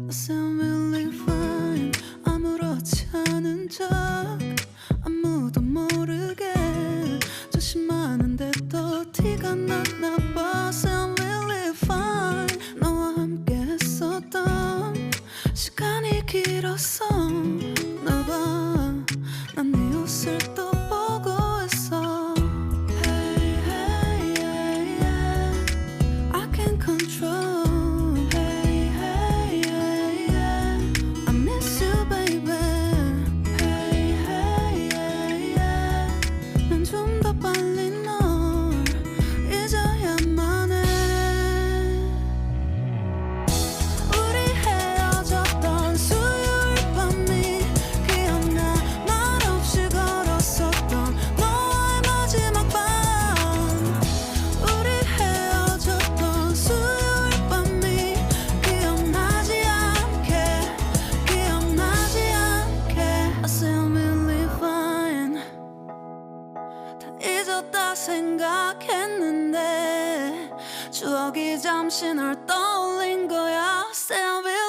sound really fine. 아무렇지 않은 척 아무도 모르게 조심하는데 또 티가 났나 봐. Sound really fine. 너와 함께 했었던 시간이 길었어 나 봐. 난 네 옷을 또 보고 있어. Hey, hey, yeah, yeah. I can't control. Hey, hey, yeah, yeah. I miss you, baby. Hey, hey, yeah, yeah. 난 좀 더 빨리 널 잊어야만 해. 우리 헤어졌던 수요일 밤이 기억나. 말없이 걸었었던 너와의 마지막 밤. 우리 헤어졌던 수요일 밤이 기억나지 않게 I sound really fine. 다 잊었다 생각했는데 추억이 잠시 널 떠올린 거야. Sound really